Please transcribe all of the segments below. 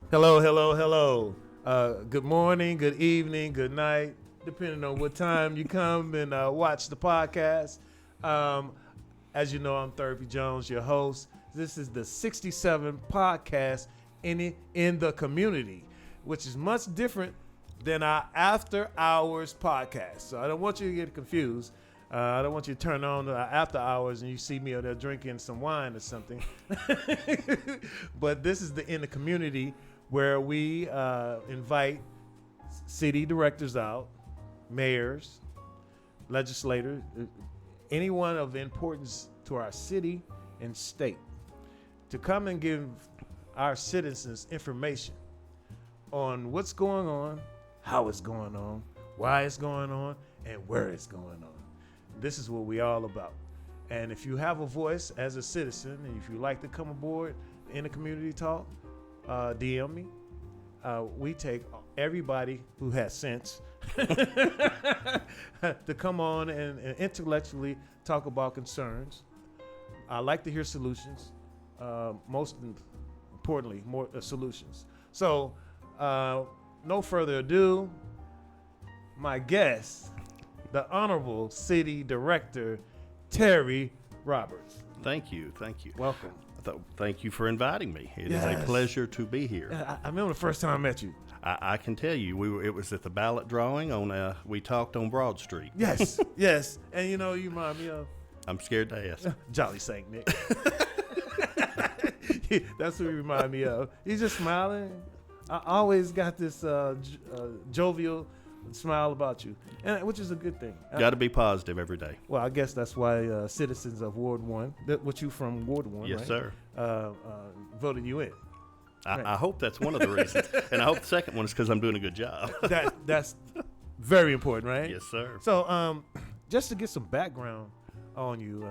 Hello, hello, hello. Good morning, good evening, good night, depending on what time you come and watch the podcast. Um, as you know, I'm Therapy Jones, your host. This is the 67 podcast in the community, which is much different than our after hours podcast. So I don't want you to get confused. I don't want you to turn on the after hours and you see me out there drinking some wine or something. But this is in the community where we invite city directors out, mayors, legislators, anyone of importance to our city and state to come and give our citizens information on what's going on, how it's going on, why it's going on, and where it's going on. This is what we all about. And if you have a voice as a citizen, and if you like to come aboard in the community talk, DM me. We take everybody who has sense to come on and intellectually talk about concerns. I like to hear solutions. Most importantly, more solutions. So, no further ado, my guest, the Honorable City Director, Terry Roberts. Thank you. Welcome. Thank you for inviting me. It is Yes. a pleasure to be here. I remember the first time I met you. I can tell you, it was at the ballot drawing on. We talked on Broad Street. Yes, yes. And you remind me of I'm scared to ask. Jolly Saint Nick. That's what he remind me of. He's just smiling. I always got this jovial smile about you, which is a good thing. Got to be positive every day. Well, I guess that's why citizens of Ward 1, what you from Ward 1, Yes, right? sir. Voted you in. I hope that's one of the reasons, and I hope the second one is because I'm doing a good job. That's very important, right? Yes, sir. So, just to get some background on you,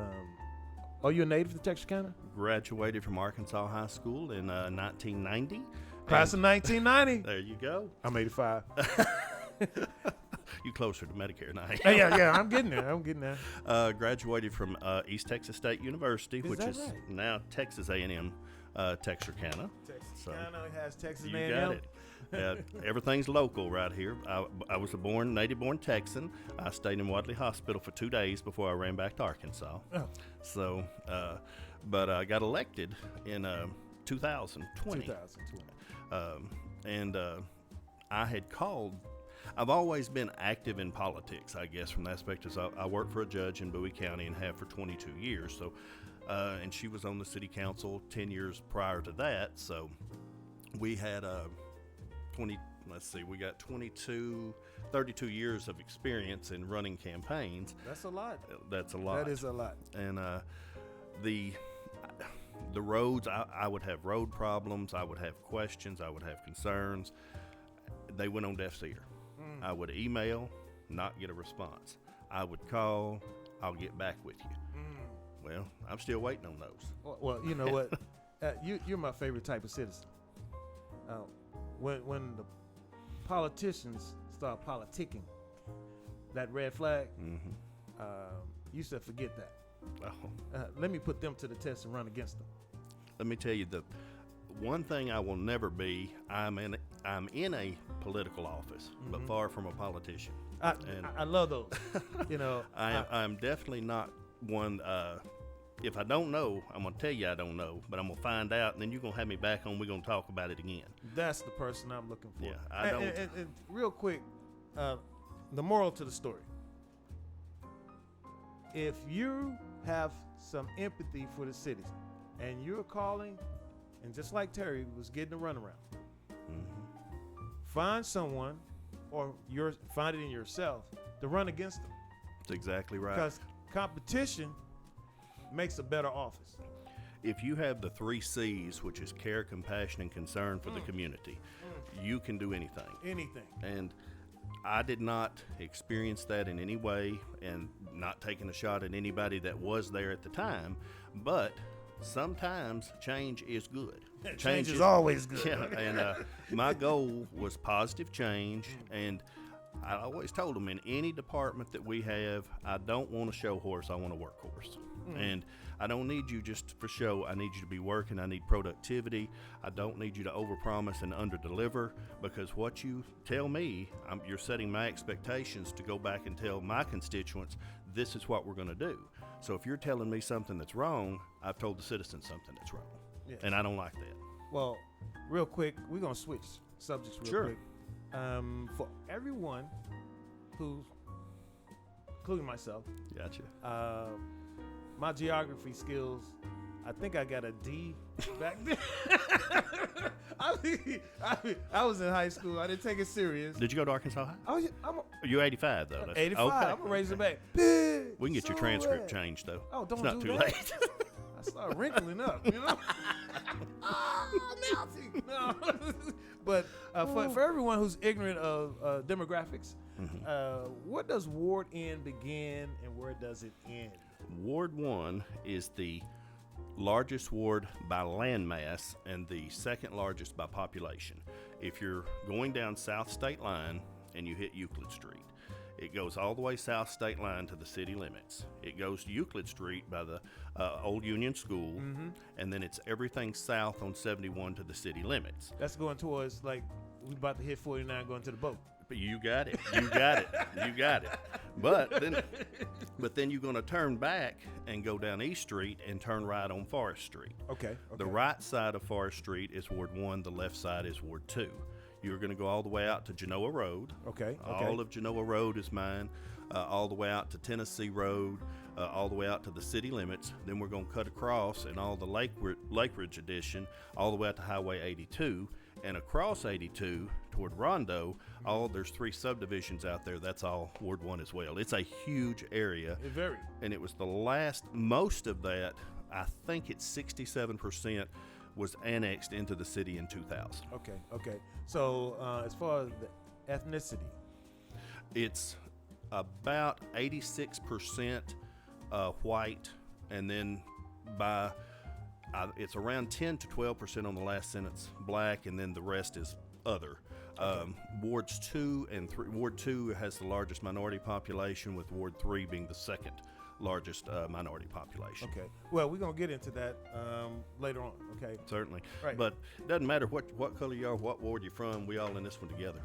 are you a native of Texarkana? Graduated from Arkansas High School in 1990. Class of 1990. There you go. I'm 85. You closer to Medicare than I am. yeah, I'm getting there. Graduated from East Texas State University, which that is right? now Texas A&M, Texarkana. Texarkana has Texas You A&M. got it. Everything's local right here. I was a native-born Texan. I stayed in Wadley Hospital for 2 days before I ran back to Arkansas. Oh. So, but I got elected in 2020. 2020. And I had called. I've always been active in politics, I guess, from the aspect of I worked for a judge in Bowie County and have for 22 years. So, and she was on the city council 10 years prior to that. So we had we got 32 years of experience in running campaigns. That's a lot. That's a lot. That is a lot. And the roads, I would have road problems. I would have questions. I would have concerns. They went on deaf ear. I would email, not get a response. I would call, I'll get back with you. Well, I'm still waiting on those. Well, you know what? You're my favorite type of citizen. When the politicians start politicking, that red flag, you said forget that. Oh. Let me put them to the test and run against them. Let me tell you, the one thing I will never be, I'm in a political office, but far from a politician. I love those. I'm definitely not one. If I don't know, I'm going to tell you I don't know, but I'm going to find out, and then you're going to have me back on. We're going to talk about it again. That's the person I'm looking for. Yeah, I don't. And real quick, the moral to the story. If you have some empathy for the cities and you're calling, and just like Terry was getting the runaround, find someone or find it in yourself to run against them. That's exactly right. Because competition makes a better office. If you have the 3 C's, which is care, compassion, and concern for the community, you can do anything. Anything. And I did not experience that in any way, and not taking a shot at anybody that was there at the time, but sometimes change is good. Change is always good. Yeah, and my goal was positive change, and I always told them in any department that we have, I don't want a show horse, I want a workhorse. And I don't need you just for show. I need you to be working. I need productivity. I don't need you to overpromise and underdeliver, because what you tell me, you're setting my expectations to go back and tell my constituents, this is what we're going to do. So if you're telling me something that's wrong, I've told the citizens something that's wrong. Yes. And I don't like that. Well, real quick, we're going to switch subjects real Sure. quick. For everyone who's, including myself, Gotcha. my geography skills, I think I got a D back then. I was in high school. I didn't take it serious. Did you go to Arkansas High? I'm You're 85, though. That's, 85. Okay. I'm a Razorback. We can get your transcript changed, though. Oh, don't It's not do too that. late. I start wrinkling up, you know. Melting. No. But for everyone who's ignorant of demographics, what does Ward N begin and where does it end? Ward 1 is the largest ward by landmass and the second largest by population. If you're going down South State Line and you hit Euclid Street, it goes all the way South State Line to the city limits. It goes to Euclid Street by the Old Union School, and then it's everything south on 71 to the city limits. That's going towards, like, we about to hit 49 going to the boat. But you got it. You got it. You got it. But then you're going to turn back and go down East Street and turn right on Forest Street. Okay. The right side of Forest Street is Ward 1. The left side is Ward 2. You're going to go all the way out to Genoa Road. Okay. All of Genoa Road is mine. All the way out to Tennessee Road. All the way out to the city limits. Then we're going to cut across and all the Lake Ridge Addition all the way out to Highway 82. And across 82 toward Rondo, there's 3 subdivisions out there. That's all Ward 1 as well. It's a huge area. Very. And it was most of that, I think it's 67%, was annexed into the city in 2000. Okay. So as far as the ethnicity, It's about 86% white, and then it's around 10 to 12% on the last sentence black, and then the rest is other. Wards 2 and 3. Ward 2 has the largest minority population, with Ward 3 being the second largest minority population. okay. Well, we're gonna get into that later on. Okay. Certainly. Right. But it doesn't matter what color you are, what ward you're from, we all in this one together.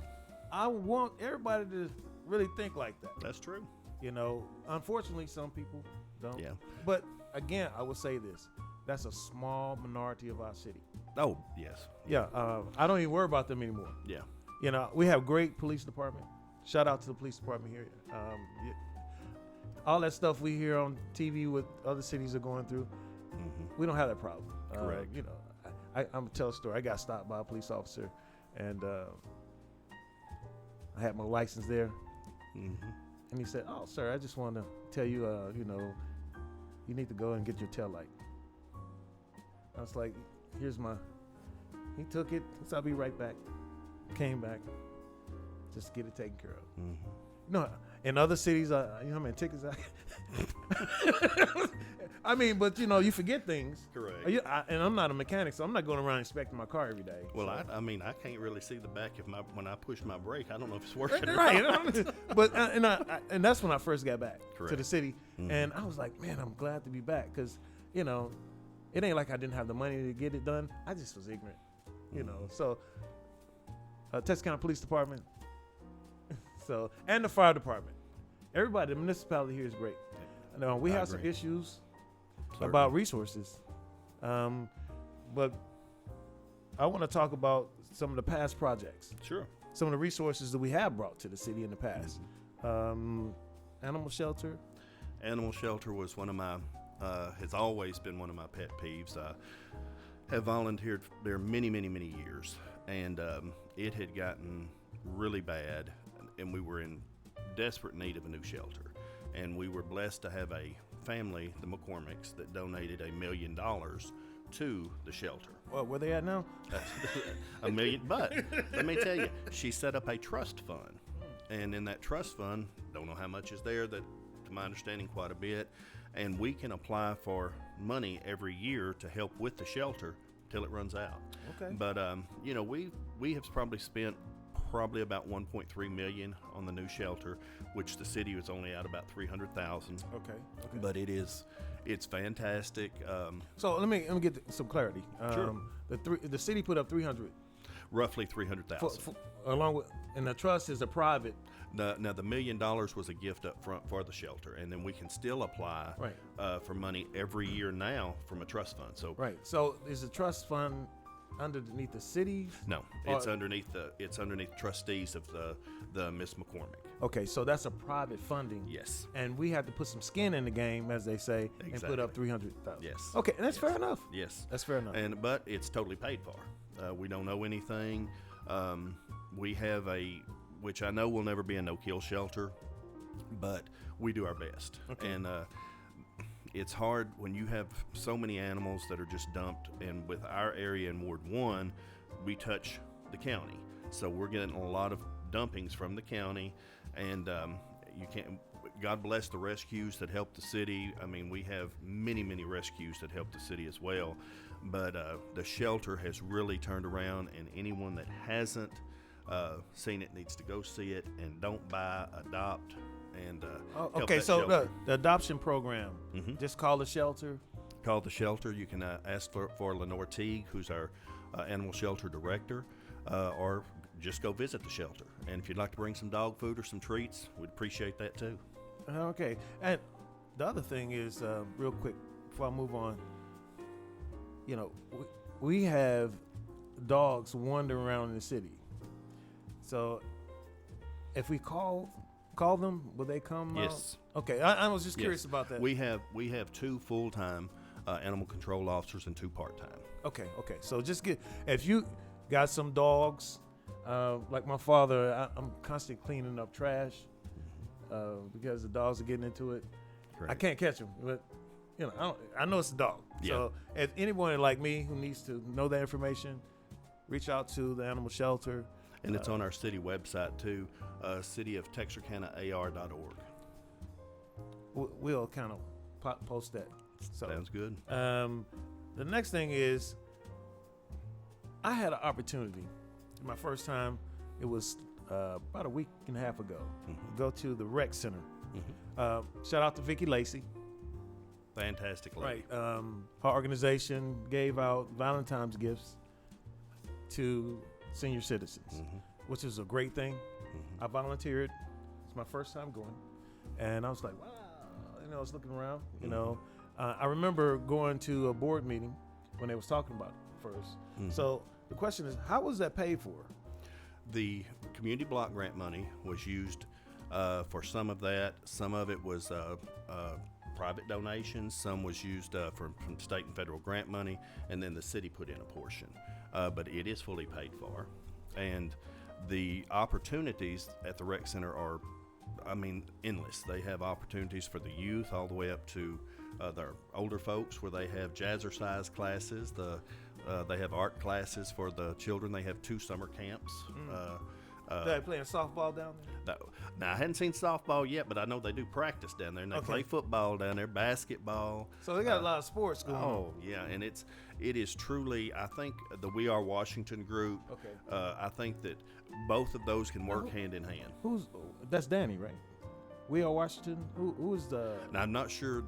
I want everybody to really think like that. That's true. You know, unfortunately, some people don't. Yeah. But again, I will say this: that's a small minority of our city. Oh, yes. Yeah. I don't even worry about them anymore. Yeah. You know, we have great police department. Shout out to the police department here. All that stuff we hear on TV what other cities are going through, we don't have that problem. Correct. You know, I'm gonna tell a story. I got stopped by a police officer, and I had my license there, and he said, "Oh, sir, I just want to tell you, you know, you need to go and get your tail light." I was like, "Here's my." He took it. He said, "I'll be right back." Came back, just to get it taken care of. No, in other cities, you know how many tickets I mean, but you know, you forget things. Correct. And I'm not a mechanic, so I'm not going around inspecting my car every day. Well, so. I mean, I can't really see the back when I push my brake. I don't know if it's working. Right. But and that's when I first got back to the city, Mm-hmm. and I was like, man, I'm glad to be back, because you know, it ain't like I didn't have the money to get it done. I just was ignorant, you know. So, Texas County Police Department, so, and the fire department, everybody, the municipality here is great. Now we have some issues about resources, but I want to talk about some of the past projects. Sure. Some of the resources that we have brought to the city in the past. Animal shelter. Animal shelter was one of my, has always been one of my pet peeves. I have volunteered there many, many, many years, and it had gotten really bad, and we were in desperate need of a new shelter. And we were blessed to have a family, the McCormicks, that donated $1 million to the shelter. Well, where they at now? $1 million. But let me tell you, she set up a trust fund. And in that trust fund, don't know how much is there, that to my understanding quite a bit. And we can apply for money every year to help with the shelter till it runs out. Okay. But, you know, we have probably spent probably about 1.3 million on the new shelter, which the city was only at about 300,000. Okay. But it's fantastic. So let me get some clarity. Sure. The city put up 300 Roughly 300,000. along with, and the trust is a private. Now the $1 million was a gift up front for the shelter, and then we can still apply Right. for money every year now from a trust fund. So Right. So is the trust fund underneath the city? no, Or- it's underneath trustees of the Miss McCormick. Okay, so that's a private funding. Yes. And we had to put some skin in the game, as they say, and put up Exactly. 300,000. Yes. Okay, and that's fair enough. Yes. That's fair enough. But it's totally paid for. We don't owe anything. We have which I know will never be a no-kill shelter, but we do our best. Okay. And it's hard when you have so many animals that are just dumped. And with our area in Ward 1, we touch the county, so we're getting a lot of dumpings from the county. And you can't. God bless the rescues that help the city. I mean, we have many, many rescues that help the city as well. But the shelter has really turned around, and anyone that hasn't seen it needs to go see it. And don't buy, adopt, and help Okay, that so shelter. the adoption program, just call the shelter. Call the shelter. You can ask for Lenore Teague, who's our animal shelter director, or just go visit the shelter. And if you'd like to bring some dog food or some treats, we'd appreciate that too. Okay, and the other thing is, real quick, before I move on, you know, we have dogs wandering around in the city. So if we call them, will they come Yes. out? Okay, I was just curious Yes. about that. We have 2 full-time animal control officers and 2 part-time. Okay. So just if you got some dogs, like my father, I'm constantly cleaning up trash because the dogs are getting into it. Correct. I can't catch them, but you know, I know it's a dog. Yeah. So if anyone like me who needs to know that information, reach out to the animal shelter. And it's on our city website too, cityofTexarkanaAR.org. We'll kind of post that. So Sounds good. the next thing is, I had an opportunity. My first time, it was about a week and a half ago. Go to the rec center. Shout out to Vicky Lacey. Fantastic lady. Right. Her organization gave out Valentine's gifts to senior citizens, which is a great thing. I volunteered. It's my first time going. And I was like, wow. You know, I was looking around. You know, I remember going to a board meeting when they was talking about it first. So the question is, how was that paid for? The community block grant money was used for some of that. Some of it was private donations. Some was used from state and federal grant money, and then the city put in a portion. But it is fully paid for. And the opportunities at the rec center are, I mean, endless. They have opportunities for the youth all the way up to their older folks, where they have jazzercise classes. They have art classes for the children. They have 2 summer camps. They playing softball down there? Now, I hadn't seen softball yet, but I know they do practice down there. And they play football down there, basketball. So they got a lot of sports going on. Oh, yeah, and it is truly, I think, the We Are Washington group. Okay. I think that both of those can work hand in hand. That's Danny, right? We Are Washington. Who is the? Now, I'm not sure.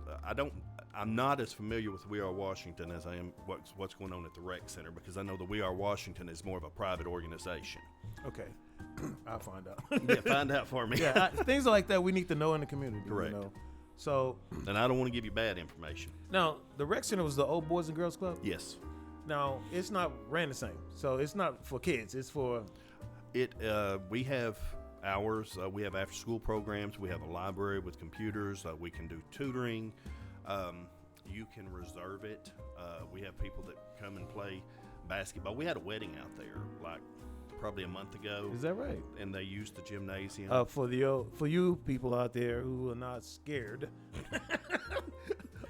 I'm not as familiar with We Are Washington as I am what's going on at the rec center, because I know the We Are Washington is more of a private organization. Okay, I'll find out. Yeah, find out for me. Yeah, things like that we need to know in the community. Correct. You know? So And I don't want to give you bad information. now the rec center was the old Boys and Girls Club. Yes. Now it's not ran the same, so it's not for kids. It's for We have hours. We have after-school programs. We have a library with computers. We can do tutoring. You can reserve it. We have people that come and play basketball. We had a wedding out there like probably a month ago. Is that right? And they used the gymnasium. For you people out there who are not scared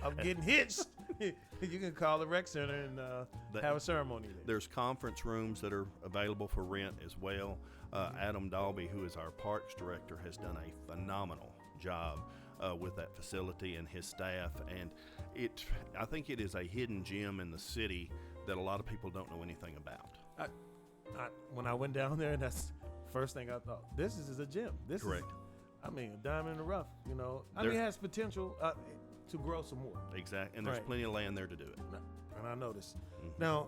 of getting hitched, you can call the rec center and have a ceremony there. There's conference rooms that are available for rent as well. Adam Dalby, who is our parks director, has done a phenomenal job with that facility and his staff. And I think it is a hidden gem in the city that a lot of people don't know anything about. When I went down there, that's first thing I thought. This is a gym. This Correct. is, I mean, a diamond in the rough. You know, I There- mean, it has potential to grow some more. Exactly. And there's Right. plenty of land there to do it. And I noticed. Mhm. Now,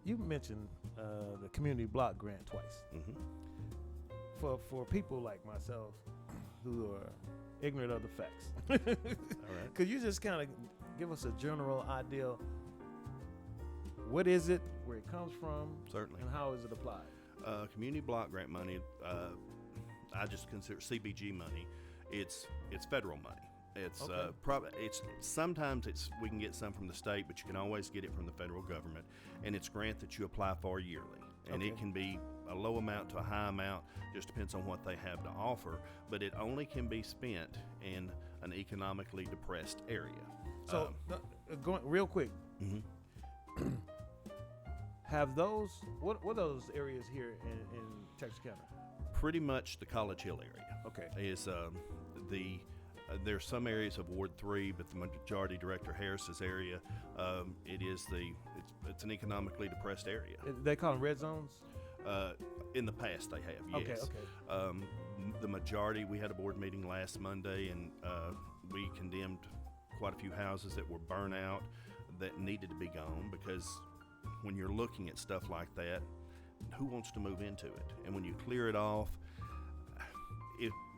you mentioned the community block grant twice. Hmm. For people like myself who are ignorant of the facts, All right. could you just kind of give us a general idea? What is it, where it comes from, Certainly. and how is it applied? Community block grant money, I just consider CBG money. It's federal money. It's Okay. it's sometimes we can get some from the state, but you can always get it from the federal government, and it's grant that you apply for yearly, and Okay. it can be a low amount to a high amount, just depends on what they have to offer. But it only can be spent in an economically depressed area. So, going real quick, Mhm. have those what are those areas here in Texarkana? Pretty much the College Hill area. Okay. Is there's some areas of Ward 3, but the majority, Director Harris's area, it's an economically depressed area. They call them red zones. In the past, they have, yes. Okay. The majority, we had a board meeting last Monday, and we condemned quite a few houses that were burnt out that needed to be gone, because when you're looking at stuff like that, who wants to move into it? And when you clear it off,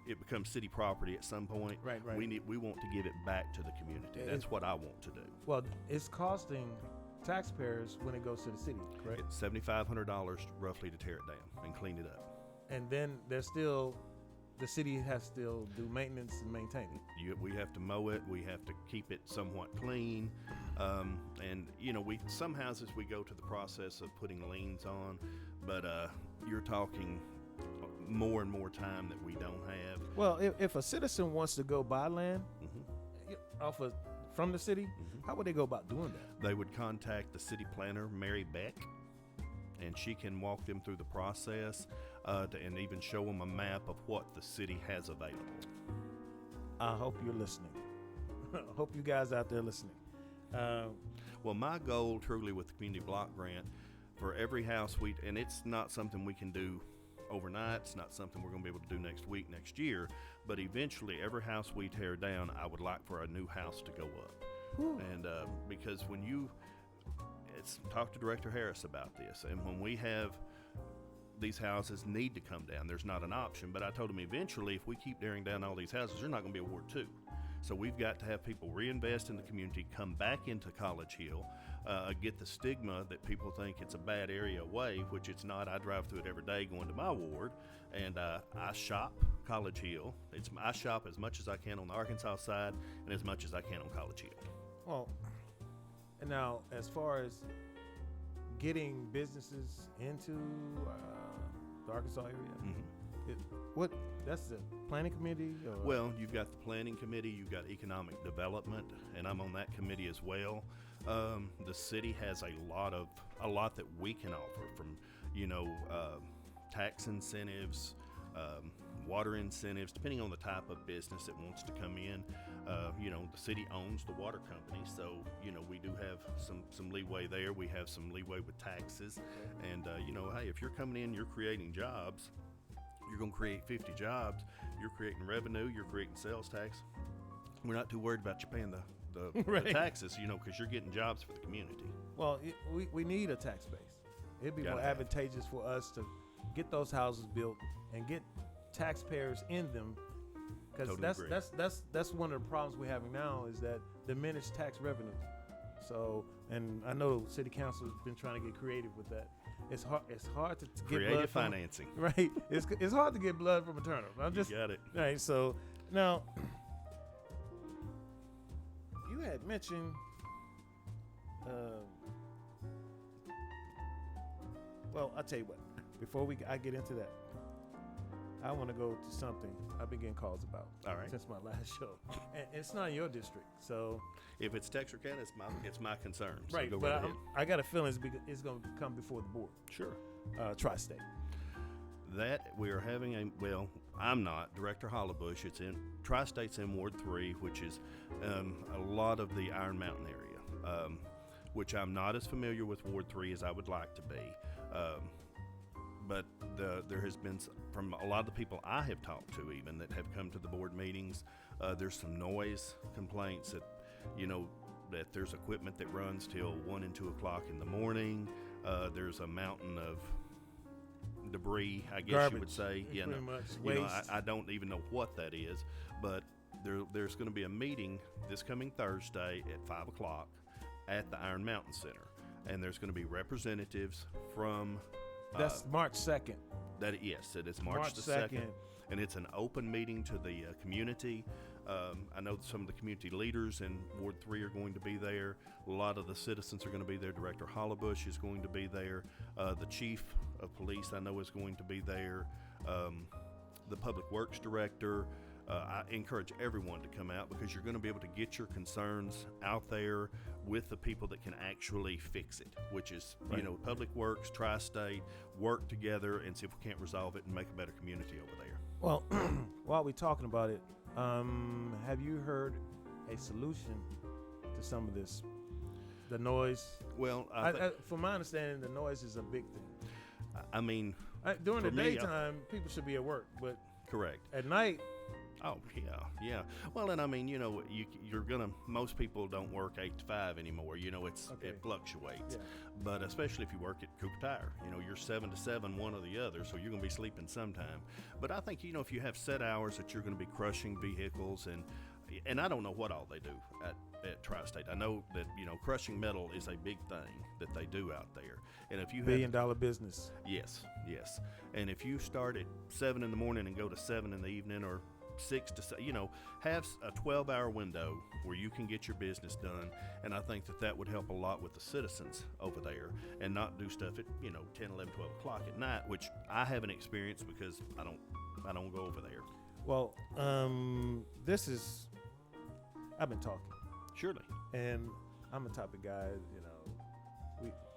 it becomes city property at some point. Right. We want to give it back to the community. That's what I want to do. Well, it's costing taxpayers when it goes to the city, correct? It's $7,500 roughly to tear it down and clean it up. And then the city has to still do maintenance and maintain it. We have to mow it. We have to keep it somewhat clean. And some houses we go to the process of putting liens on, but you're talking more and more time that we don't have. Well, if a citizen wants to go buy land Mhm. from the city, Mhm. how would they go about doing that? They would contact the city planner, Mary Beck, and she can walk them through the process and even show them a map of what the city has available. I hope you're listening. I hope you guys out there listening. Well, my goal truly with the community block grant, for every house and it's not something we can do overnight. It's not something we're going to be able to do next week, next year, but eventually every house we tear down, I would like for a new house to go up. Whew. And because talk to Director Harris about this, and when we have these houses need to come down, there's not an option, but I told him eventually if we keep tearing down all these houses, there's not going to be a Ward 2. So we've got to have people reinvest in the community, come back into College Hill, get the stigma that people think it's a bad area away, which it's not. I drive through it every day going to my ward, and I shop College Hill. I shop as much as I can on the Arkansas side and as much as I can on College Hill. Well, and now as far as getting businesses into the Arkansas area, Mm-hmm. that's the planning committee? Or? Well, you've got the planning committee, you've got economic development, and I'm on that committee as well. The city has a lot that we can offer, from tax incentives, water incentives, depending on the type of business that wants to come in. The city owns the water company, so we do have some leeway there. We have some leeway with taxes, and hey, if you're coming in, you're creating jobs. You're going to create 50 jobs. You're creating revenue. You're creating sales tax. We're not too worried about you paying the Right. taxes, because you're getting jobs for the community. Well, we need a tax base. It'd be Gotta more have. advantageous for us to get those houses built and get taxpayers in them, because Totally agree. that's one of the problems we're having now, is that diminished tax revenue. So, and I know City Council has been trying to get creative with that. It's hard to get Creative blood from, financing. right? It's hard to get blood from a turnip. You got it. Right. So now, you had mentioned, well, I'll tell you what. Before I get into that, I want to go to something I've been getting calls about. All right. Since my last show, and it's not in your district, so If it's Texarkana, it's my concern. So right. go But right ahead. I got a feeling it's going to come before the board. Sure. Tri-state. That we are having I'm not. Director Hollabush, it's in Tri-State's in Ward 3, which is a lot of the Iron Mountain area, which I'm not as familiar with Ward 3 as I would like to be. but there has been from a lot of the people I have talked to, even that have come to the board meetings, there's some noise complaints that, that there's equipment that runs till 1 and 2 o'clock in the morning. There's a mountain of debris, I guess Garbage, you would say. pretty much You know, waste. I don't even know what that is, but there's going to be a meeting this coming Thursday at 5 o'clock at the Iron Mountain Center, and there's going to be representatives from. That's March 2nd. Yes, it is March the 2nd, and it's an open meeting to the community. I know some of the community leaders in Ward 3 are going to be there. A lot of the citizens are going to be there. Director Hollebush is going to be there. The chief of police, I know, is going to be there. The public works director. I encourage everyone to come out because you're going to be able to get your concerns out there with the people that can actually fix it, which is, Right. Public Works, Tri-State, work together and see if we can't resolve it and make a better community over there. Well, while we're talking about it, have you heard a solution to some of this? The noise. Well, From my understanding, the noise is a big thing. I mean, During For the me, daytime, people should be at work, but correct. at night, Oh, yeah. Well, and I mean, you're gonna. Most people don't work 8 to 5 anymore. Okay. It fluctuates. Yeah. But especially if you work at Cooper Tire, you're 7 to 7, one or the other, so you're gonna be sleeping sometime. But I think if you have set hours that you're gonna be crushing vehicles and I don't know what all they do at Tri-State. I know that crushing metal is a big thing that they do out there. And if you $1 billion business. Yes. And if you start at 7 in the morning and go to 7 in the evening, or 6 to 7, have a 12-hour window where you can get your business done. And I think that would help a lot with the citizens over there, and not do stuff at 10, 11, 12 o'clock at night, which I haven't experienced because I don't go over there. Well, I've been talking, Surely. and I'm a type of guy,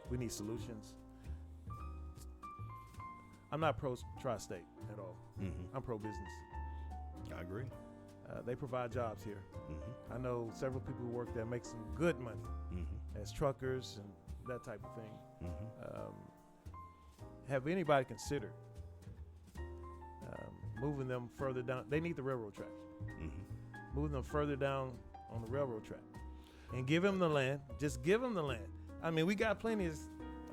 we need solutions. I'm not pro Tri-State at all. Mm-hmm. I'm pro business. I agree. They provide jobs here. Mm-hmm. I know several people who work there make some good money Mm-hmm. as truckers and that type of thing. Mm-hmm. Have anybody considered moving them further down? They need the railroad track. Mm-hmm. Moving them further down on the railroad track and give them the land. Just give them the land. I mean, we got plenty of,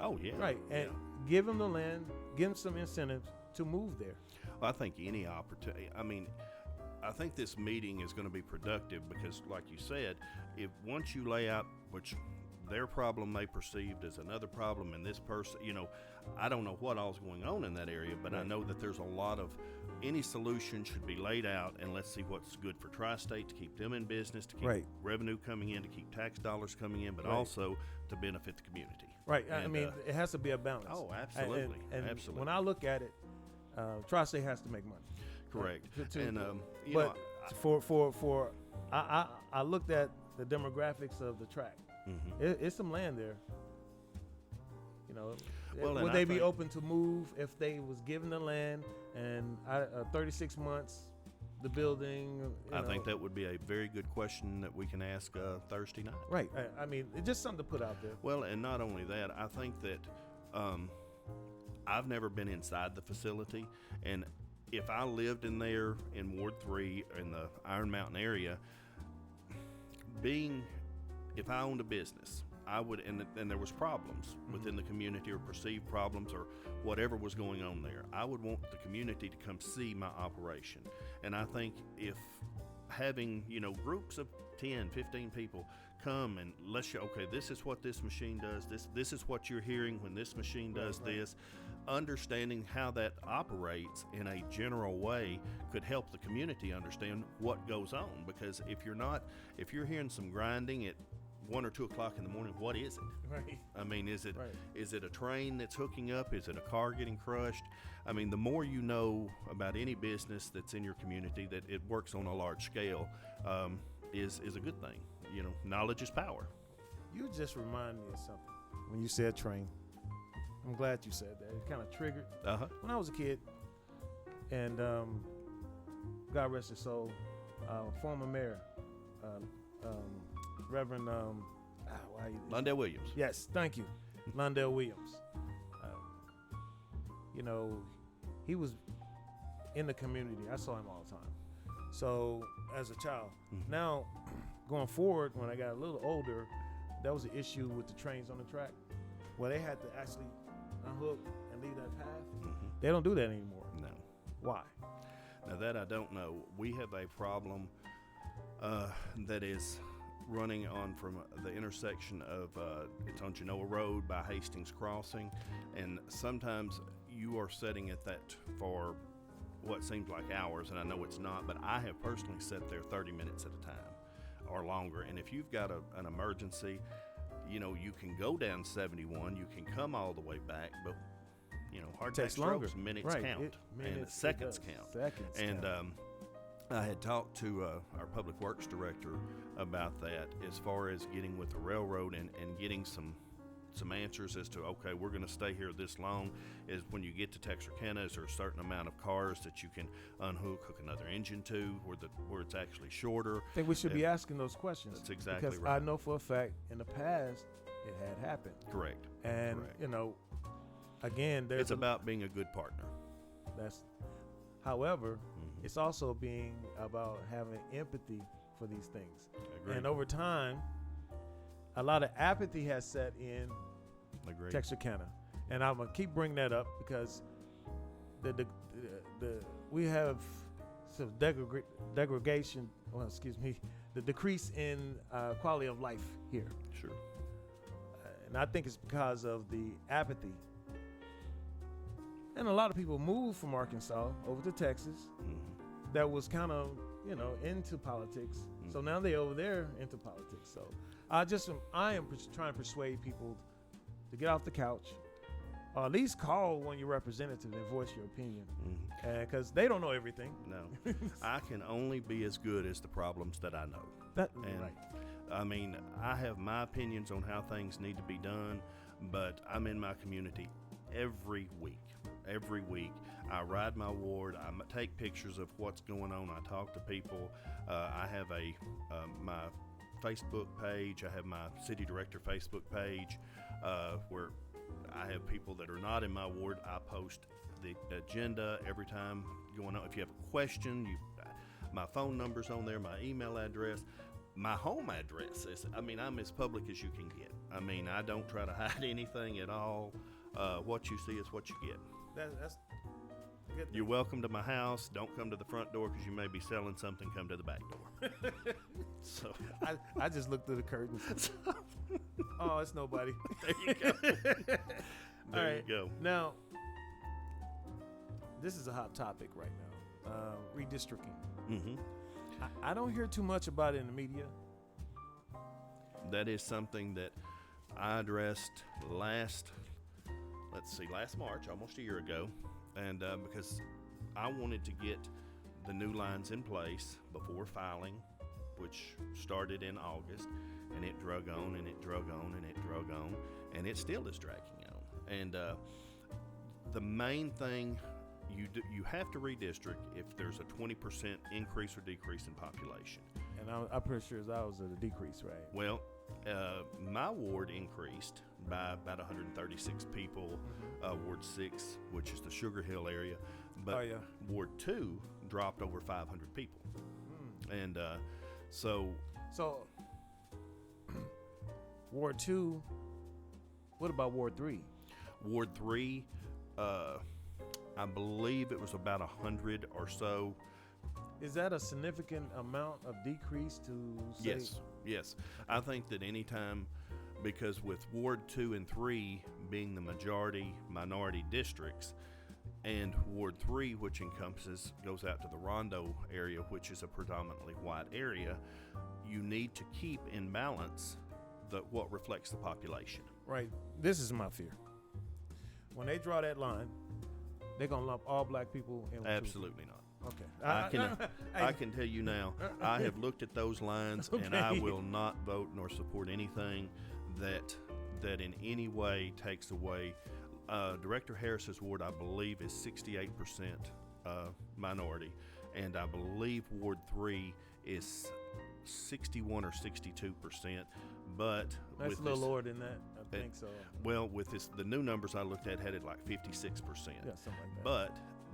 Oh, yeah. right. And give them the land, give them some incentives to move there. I think any opportunity. I mean, I think this meeting is going to be productive because, like you said, if once you lay out which their problem they perceived as another problem, and this person, I don't know what all's going on in that area, but I Right. know that there's a lot of any solution should be laid out, and let's see what's good for Tri-State to keep them in business, to keep Right. revenue coming in, to keep tax dollars coming in, but Right. also to benefit the community. Right. I And, mean, it has to be a balance. Oh, absolutely. And Absolutely. when I look at it, Tri-State has to make money. Correct. To- And but I looked at the demographics of the track. mhm. It's some land there. Well, and Would I they be think- open to move if they was given the land and 36 months, the building? I think that would be a very good question that we can ask Thursday night. Right. I mean, it's just something to put out there. Well, and not only that, I think that I've never been inside the facility, and if I lived in there in Ward 3 in the Iron Mountain area, if I owned a business, I would, and there was problems within the community or perceived problems or whatever was going on there, I would want the community to come see my operation. And I think if having, groups of 10, 15 people come and let's show, okay, this is what this machine does, this is what you're hearing when this machine does Right. this, understanding how that operates in a general way could help the community understand what goes on. Because if you're hearing some grinding at 1 or 2 o'clock in the morning, what is it? Right. I mean, is it Right. a train that's hooking up? Is it a car getting crushed? I mean, the more you know about any business that's in your community that it works on a large scale, is a good thing. Knowledge is power. You just remind me of something when you said train. I'm glad you said that. It kind of triggered. Uh-huh. When I was a kid, and God rest his soul, former mayor, Reverend, Londell Williams. yes, thank you, Londell Williams. you know, he was in the community. I saw him all the time. So as a child, now going forward, when I got a little older, that was an issue with the trains on the track, where they had to actually unhook and leave that path. They don't do that anymore. No. Why? Now that I don't know. We have a problem that is running on from the intersection of it's on Genoa Road by Hastings Crossing, and sometimes you are sitting at that for what seems like hours, and I know it's not, but I have personally sat there 30 minutes at a time or longer. And if you've got an emergency, you know, you can go down 71, you can come all the way back, but you know, heart attack strokes, minutes count, and seconds count. And I had talked to our public works director about that, as far as getting with the railroad and getting some answers as to, okay, we're going to stay here this long. Is when you get to Texarkana, is there a certain amount of cars that you can unhook, hook another engine to, where it's actually shorter? I think we should be asking those questions. That's exactly because right. I know for a fact in the past it had happened. Correct. And Correct. you know, again, it's about being a good partner. However, it's also being about having empathy for these things. Agreed. And over time, a lot of apathy has set in Agreed. Texarkana. And I'm going to keep bringing that up because we have some degradation, the decrease in quality of life here. Sure. And I think it's because of the apathy. And a lot of people moved from Arkansas over to Texas that was kind of, you know, into politics. So now they over there into politics. So I am trying to persuade people to get off the couch, or at least call one of your representatives and voice your opinion, because they don't know everything. No, I can only be as good as the problems that I know. Right. I mean, I have my opinions on how things need to be done, but I'm in my community every week. Every week, I ride my ward. I take pictures of what's going on. I talk to people. I have my Facebook page. I have my city director Facebook page, where I have people that are not in my ward. I post the agenda every time going on. If you have a question, my phone number's on there, my email address. My home address is, I'm as public as you can get. I don't try to hide anything at all. What you see is what you get. That's good. You're welcome to my house. Don't come to the front door because you may be selling something. Come to the back door. So I just looked through the curtains. Oh, it's nobody. There you go. There you go. Now, this is a hot topic right now. Redistricting. I don't hear too much about it in the media. That is something that I addressed last March, almost a year ago, and because I wanted to get the new lines in place before filing, which started in August, and it drug on and it drug on and it drug on, and it still is dragging on. And the main thing, you have to redistrict if there's a 20% increase or decrease in population. And I'm pretty sure that was a decrease, right? Well, my ward increased by about 136 people. Ward 6, which is the Sugar Hill area, but Ward 2 dropped over 500 people. And so Ward 2, what about Ward 3? Ward 3, I believe it was about 100 or so. Is that a significant amount of decrease to say? Yes. I think that anytime, because with Ward 2 and 3 being the minority districts, and Ward 3, which goes out to the Rondo area, which is a predominantly white area, you need to keep in balance what reflects the population. Right. This is my fear. When they draw that line, they're going to lump all black people in with Absolutely not. Okay. I can tell you now, I have looked at those lines, and I will not vote nor support anything that in any way takes away. Director Harris's ward, I believe, is 68% minority, and I believe Ward 3 is 61 or 62%. But that's a little lower than that. think so. Well, with the new numbers I looked at had it like 56%. Yeah, something like that. But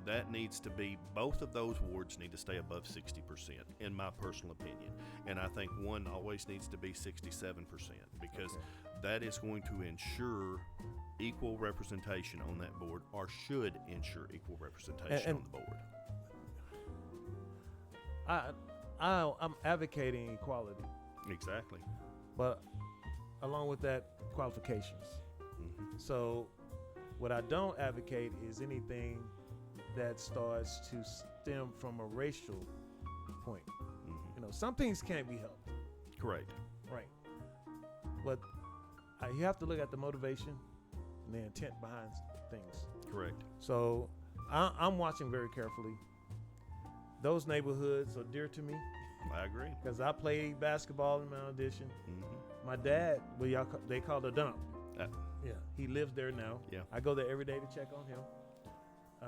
that needs to be, both of those wards need to stay above 60%, in my personal opinion. And I think one always needs to be 67%, because that is going to ensure equal representation on that board, or should ensure equal representation on the board. I'm advocating equality, Exactly. but along with that, qualifications. Mm-hmm. So what I don't advocate is anything that starts to stem from a racial point. Mm-hmm. You know, some things can't be helped, Correct. right? But you have to look at the motivation and the intent behind things. Correct. So I'm watching very carefully. Those neighborhoods are dear to me I agree. because I played basketball in Mount Addition. Mm-hmm. My dad, they call the dump. Yeah. He lives there now. Yeah. I go there every day to check on him.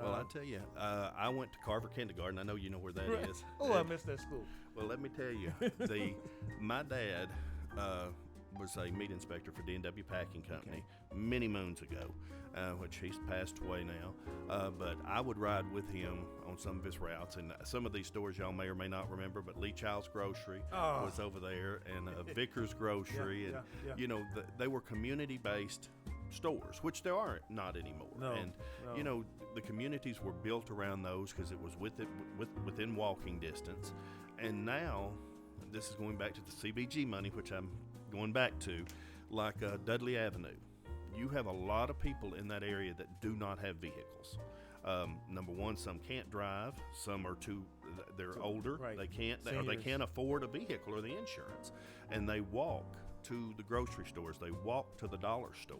Well, I tell you, I went to Carver Kindergarten. I know you know where that Right. is. Oh, I missed that school. Well, let me tell you, my dad was a meat inspector for D&W Packing Company many moons ago, which he's passed away now. But I would ride with him on some of his routes, and some of these stores y'all may or may not remember, but Lee Child's Grocery was over there, and Vickers Grocery, and you know, they were community-based stores, which there are not anymore. No, You know, the communities were built around those because it was within walking distance. And now, this is going back to the CBG money, which I'm going back to, like Dudley Avenue. You have a lot of people in that area that do not have vehicles. Number one, some can't drive. Some are they're older. Right. They can't, or they can't afford a vehicle or the insurance. And they walk to the grocery stores. They walk to the dollar store.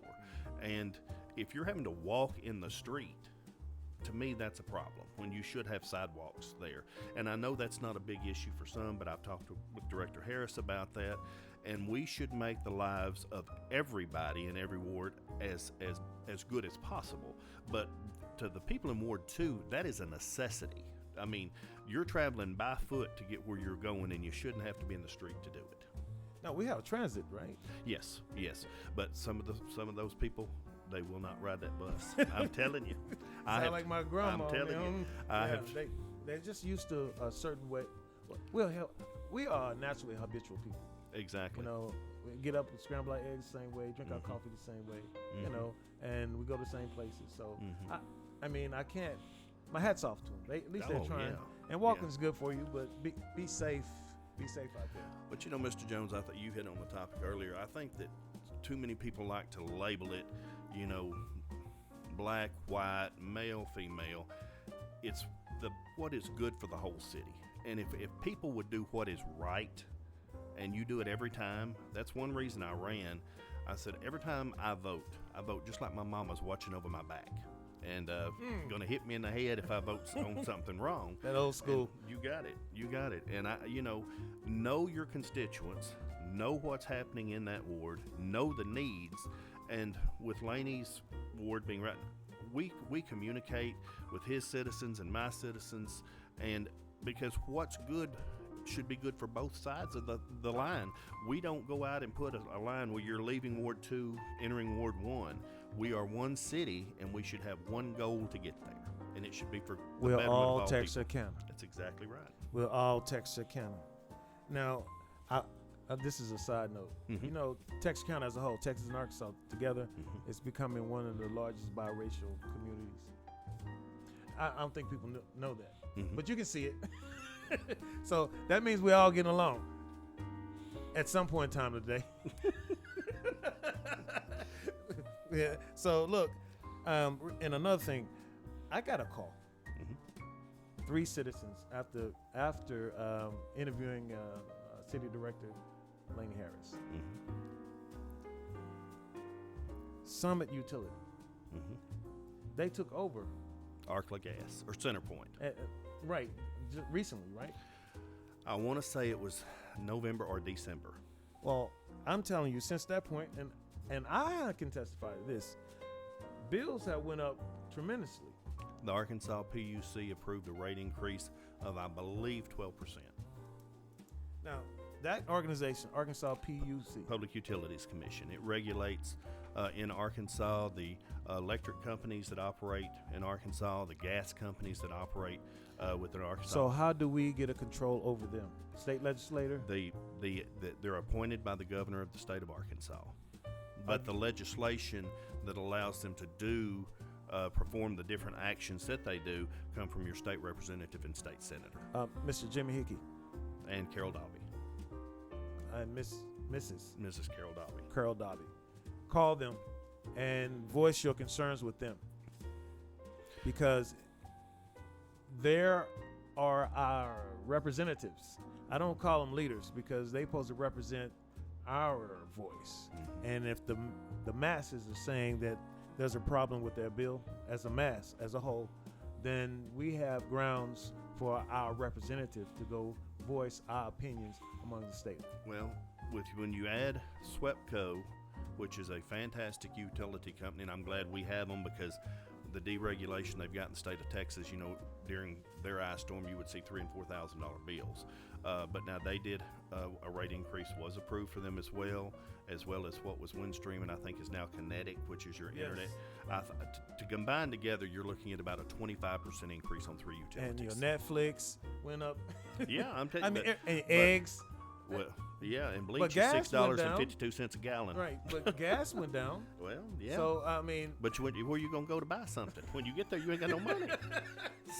And if you're having to walk in the street, to me, that's a problem when you should have sidewalks there. And I know that's not a big issue for some, but I've talked with Director Harris about that. And we should make the lives of everybody in every ward as good as possible. But to the people in Ward 2, that is a necessity. I mean, you're traveling by foot to get where you're going, and you shouldn't have to be in the street to do it. Now we have transit, right? Yes. But some of those people, they will not ride that bus. I'm telling you. Sound like my grandma. I'm telling you. They're just used to a certain way. We are naturally habitual people. Exactly. You know, we get up and scramble our eggs the same way, drink our coffee the same way, you know, and we go to the same places. So, I mean, I can't. My hat's off to them. At least they're trying. Yeah. And walking is good for you, but be safe. Be safe out there. But you know, Mr. Jones, I thought you hit on the topic earlier. I think that too many people like to label it, you know, black, white, male, female. It's what is good for the whole city. And if people would do what is right, and you do it every time, that's one reason I ran. I said, every time I vote just like my mama's watching over my back. And gonna hit me in the head if I vote on something wrong. That old school. And you got it. And know your constituents, know what's happening in that ward, know the needs. And with Laney's ward being right, we communicate with his citizens and my citizens, and because what's good should be good for both sides of the line. We don't go out and put a line where you're leaving Ward 2, entering Ward 1. We are one city, and we should have one goal to get there, and it should be for the We're betterment all of all Texarkana. people. That's exactly right. We're all Texarkana. Now, this is a side note. Mm-hmm. You know, Texarkana as a whole, Texas and Arkansas together, is becoming one of the largest biracial communities. I don't think people know that, but you can see it. So that means we're all getting along at some point in time today. Yeah. So look, and another thing, I got a call. 3 citizens after interviewing City Director Laney Harris. Summit Utility. They took over. Arkla Gas or CenterPoint. Right. Recently, right? I want to say it was November or December. Well, I'm telling you, since that point, and I can testify to this, bills have went up tremendously. The Arkansas PUC approved a rate increase of, I believe, 12%. Now, that organization, Arkansas PUC, Public Utilities Commission, it regulates in Arkansas, the electric companies that operate in Arkansas, the gas companies that operate within Arkansas. So how do we get a control over them? State legislator? They're appointed by the governor of the state of Arkansas. But the legislation that allows them to perform the different actions that they do come from your state representative and state senator. Mr. Jimmy Hickey. And Carol Dobby. And Mrs. Carol Dobby. Call them and voice your concerns with them, because there are our representatives. I don't call them leaders because they're supposed to represent our voice. Mm-hmm. And if the masses are saying that there's a problem with their bill as a mass, as a whole, then we have grounds for our representative to go voice our opinions among the state. Well, when you add SWEPCO, which is a fantastic utility company, and I'm glad we have them, because the deregulation they've got in the state of Texas, during their ice storm, you would see $3,000 and $4,000 bills. But now they did a rate increase was approved for them as well as what was Windstream, and I think is now Kinetic, which is your internet. To combine together, you're looking at about a 25% increase on 3 utilities. And your Netflix went up. Yeah, I'm telling you. And eggs. Well, yeah, and But bleach is gas went down. $6.52 a gallon. Right, but gas went down. Well, yeah. So, I mean. But where you going to go to buy something? When you get there, you ain't got no money.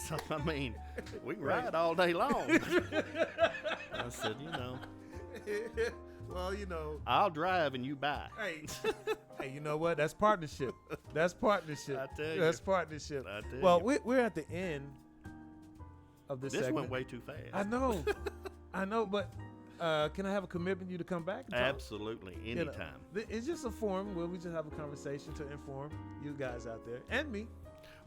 So, I mean, we can ride all day long. I said, Well, I'll drive and you buy. Hey, you know what? That's partnership. That's partnership. I tell you. That's partnership. I tell Well, you. we're at the end of this segment. went way too fast. I know, but can I have a commitment you to come back? And talk? Absolutely, anytime. It's just a forum where we just have a conversation to inform you guys out there and me.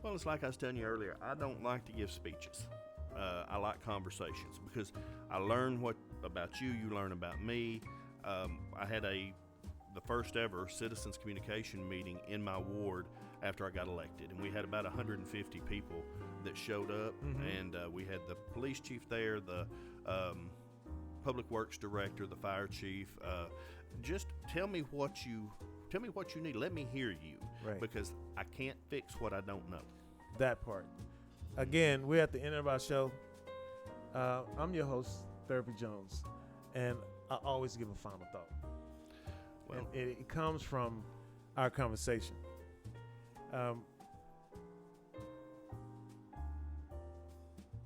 Well, it's like I was telling you earlier. I don't like to give speeches. I like conversations because I learn about you. You learn about me. I had the first ever citizens communication meeting in my ward after I got elected, and we had about 150 people that showed up, and we had the police chief there, the public works director, the fire chief. Just tell me what you need. Let me hear you, Right. Because I can't fix what I don't know. That part. Again, we're at the end of our show. I'm your host, Therapy Jones, and I always give a final thought. Well, And it comes from our conversation.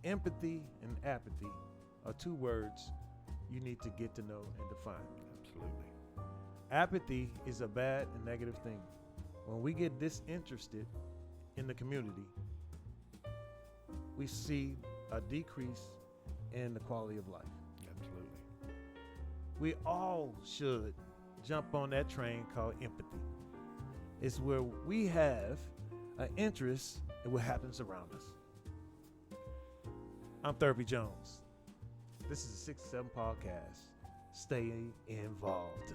Empathy and apathy are two words you need to get to know and define. absolutely. Apathy is a bad and negative thing. When we get disinterested in the community, we see a decrease in the quality of life. Absolutely. We all should jump on that train called empathy. It's where we have an interest in what happens around us. I'm Therapy Jones. This is the 6-7 podcast. Stay involved.